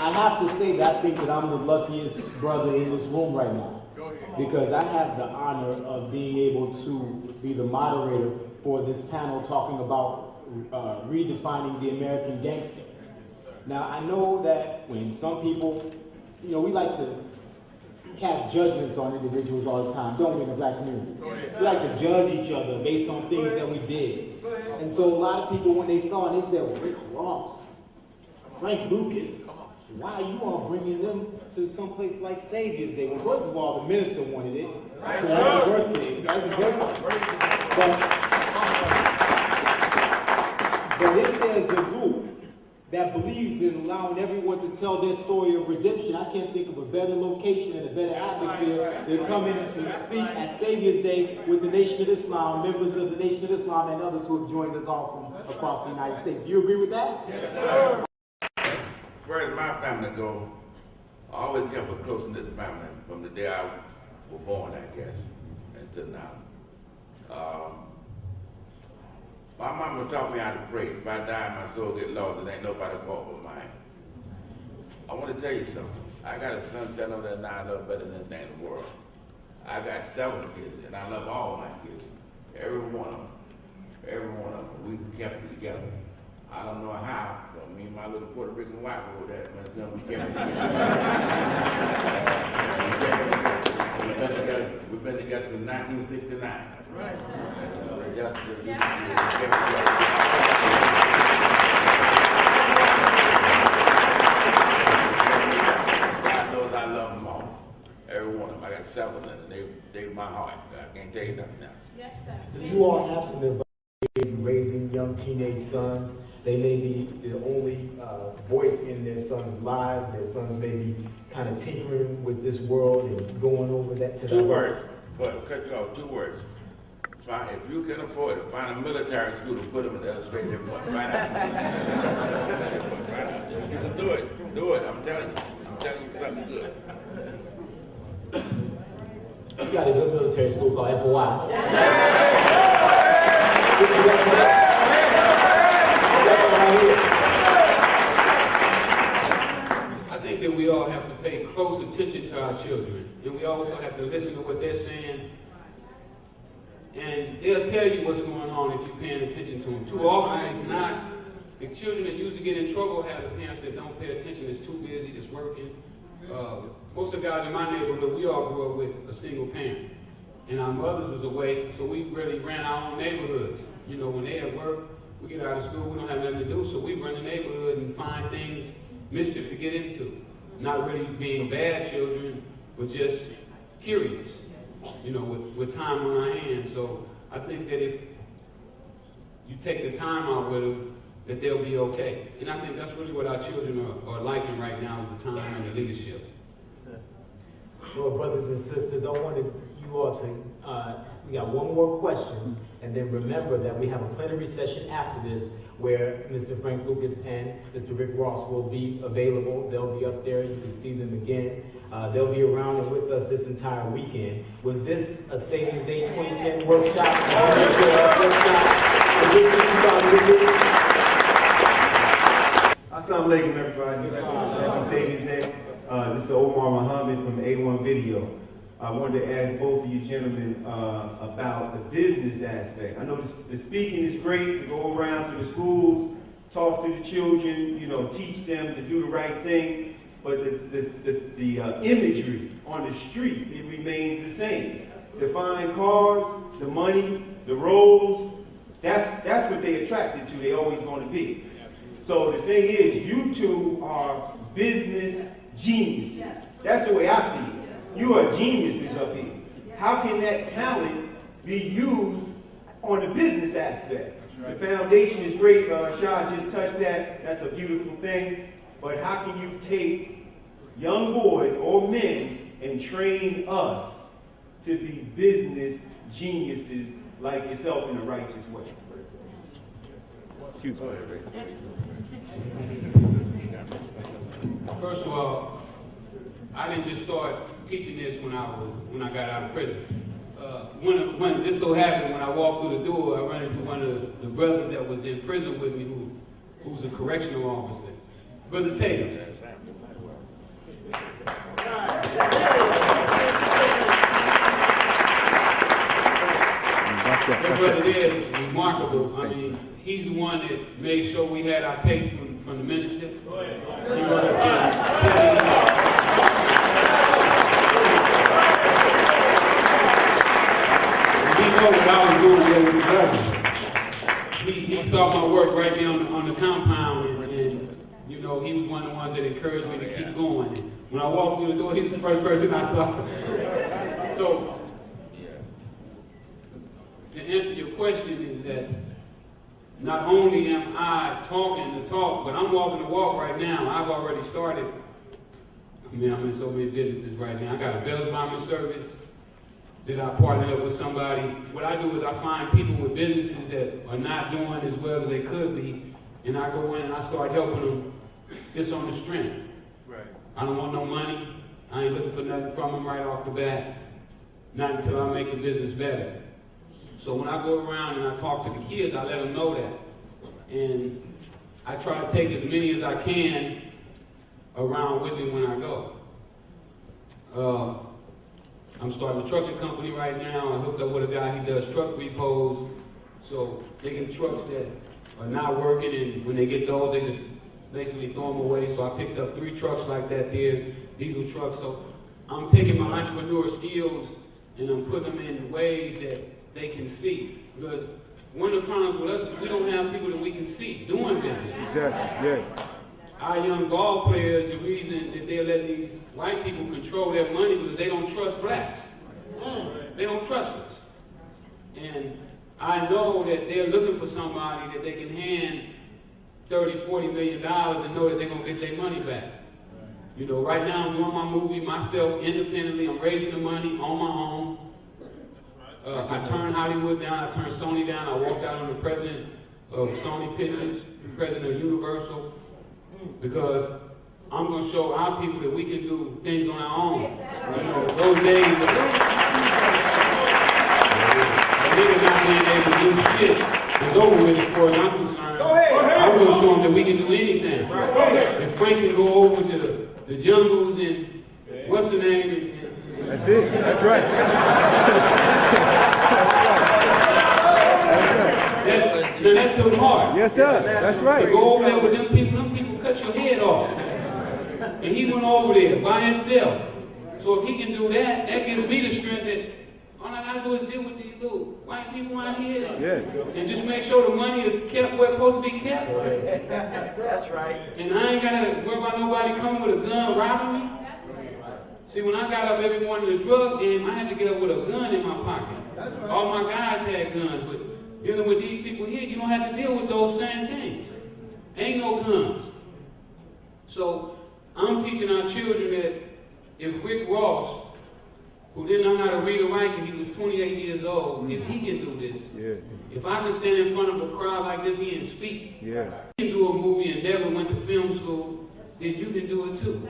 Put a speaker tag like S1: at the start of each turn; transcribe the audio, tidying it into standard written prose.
S1: I have to say that I think that I'm the luckiest brother in this room right now, because I have the honor of being able to be the moderator for this panel talking about redefining the American gangster. Now, I know that when some people, we like to cast judgments on individuals all the time, don't we, in the black community? We like to judge each other based on things that we did. And so a lot of people, when they saw it, they said, well, Rick Ross, Frank Lucas, why are you all bringing them to some place like Saviour's Day? Well, first of all, the minister wanted it. So that's diversity. But if there's a group that believes in allowing everyone to tell their story of redemption, I can't think of a better location and a better atmosphere to come in and to speak at Saviour's Day with the Nation of Islam, members of the Nation of Islam, and others who have joined us all from across the United States. Do you agree with that?
S2: Yes, sir. As far as my family goes, I always kept a close-knit family from the day I was born, I guess, until now. My mama taught me how to pray. If I die, my soul get lost. It ain't nobody's fault but mine. I want to tell you something. I got a son sitting over there now I love better than anything in the world. I got 7 kids, and I love all my kids. Every one of them. Every one of them. We kept it together. I don't know how, but me and my little Puerto Rican wife over there, we kept it together. We've been together since 1969. Right. God knows I love them all. Every one of them. I got 7 of them. They my heart. I can't tell you nothing else.
S3: Yes, sir.
S1: You all have some advice raising young teenage sons. They may be the only voice in their sons' lives. Their sons may be kind of tinkering with this world and going over that to
S2: 2 words. But cut you off. 2 words. If you can afford it, find a military school to put them in the illustrated one. Find out. Do it. Do it. I'm telling you. I'm telling you something good.
S1: You got a good military school called FOI.
S4: I think that we all have to pay close attention to our children, and we also have to listen to what they're saying. And they'll tell you what's going on if you're paying attention to them. Too often it's not. The children that usually get in trouble have the parents that don't pay attention, it's too busy, it's working. Most of the guys in my neighborhood, we all grew up with a single parent. And our mothers was away, so we really ran our own neighborhoods. When they at work, we get out of school, we don't have nothing to do, so we run the neighborhood and find things, mischief to get into. Not really being bad children, but just curious. With time on our hands. So I think that if you take the time out with them, that they'll be okay. And I think that's really what our children are liking right now is the time and the leadership.
S1: Well, brothers and sisters, I wanted you all to, we got one more question, and then remember that we have a plenary session after this where Mr. Frank Lucas and Mr. Rick Ross will be available. They'll be up there. You can see them again. They'll be around and with us this entire weekend. Was this a Saviour's Day 2010 workshop?
S5: Assalamu alaikum, everybody. Happy Saviour's Day. This is Omar Muhammad from A1 Video. I wanted to ask both of you gentlemen about the business aspect. I know the speaking is great. To go around to the schools, talk to the children, teach them to do the right thing. But the imagery on the street, it remains the same. The fine cars, the money, the roads, that's what they attracted to. They always going to be. So the thing is, you two are business geniuses. That's the way I see it. You are geniuses up here. How can that talent be used on the business aspect? The foundation is great. Shah just touched that. That's a beautiful thing. But how can you take young boys or men and train us to be business geniuses like yourself in a righteous way?
S2: Excuse me.
S4: First of all, I didn't just start teaching this when I got out of prison. When this so happened, when I walked through the door, I ran into one of the brothers that was in prison with me, who's a correctional officer, Brother Taylor. That brother there is remarkable. I mean, he's the one that made sure we had our tapes from the minister. He wrote us he know what I was doing there with the brothers. He saw my work right there on the compound, and you know, he was one of the ones that encouraged me to keep going. And when I walked through the door, he was the first person I saw. So, to answer your question is that not only am I talking the talk, but I'm walking the walk right now. I've already started. I mean, I'm in so many businesses right now. I got a bells bomber service that I partnered up with somebody. What I do is I find people with businesses that are not doing as well as they could be, and I go in and I start helping them just on the strength. Right. I don't want no money. I ain't looking for nothing from them right off the bat. Not until I make the business better. So when I go around and I talk to the kids, I let them know that. And I try to take as many as I can around with me when I go. I'm starting a trucking company right now. I hooked up with a guy who does truck repos. So they get trucks that are not working, and when they get those, they just basically throw them away. So I picked up 3 trucks like that there, diesel trucks. So I'm taking my entrepreneur skills and I'm putting them in ways that they can see. Because one of the problems with us is we don't have people that we can see doing business.
S3: Exactly, yes.
S4: Our young ball players, the reason that they're letting these white people control their money because they don't trust blacks. They don't trust us. And I know that they're looking for somebody that they can hand $30, $40 million and know that they're going to get their money back. You know, right now I'm doing my movie myself independently. I'm raising the money on my own. I turned Hollywood down, I turned Sony down, I walked out on the president of Sony Pictures, the president of Universal, because I'm going to show our people that we can do things on our own. You know, those days of niggas not being able to do shit is over with as far as I'm concerned. I'm going to show them that we can do anything. If Frank can go over to the jungles and what's the name?
S3: That's it. That's right.
S4: That took hard.
S3: Yes, sir. That's right.
S4: To go over there with them people cut your head off. And he went over there by himself. So if he can do that, that gives me the strength that all I gotta do is deal with these little white people out here.
S3: Yes.
S4: And just make sure the money is kept where it's supposed to be kept.
S6: That's right.
S4: And I ain't gotta worry about nobody coming with a gun robbing me. See, when I got up every morning to the drug game, I had to get up with a gun in my pocket. All my guys had guns, but dealing with these people here, you don't have to deal with those same things. Ain't no guns. So I'm teaching our children that if Rick Ross, who didn't know how to read or write till he was 28 years old, if he can do this,
S3: Yes.
S4: if I can stand in front of a crowd like this here and speak,
S3: Yes.
S4: he can do a movie and never went to film school, then you can do it too.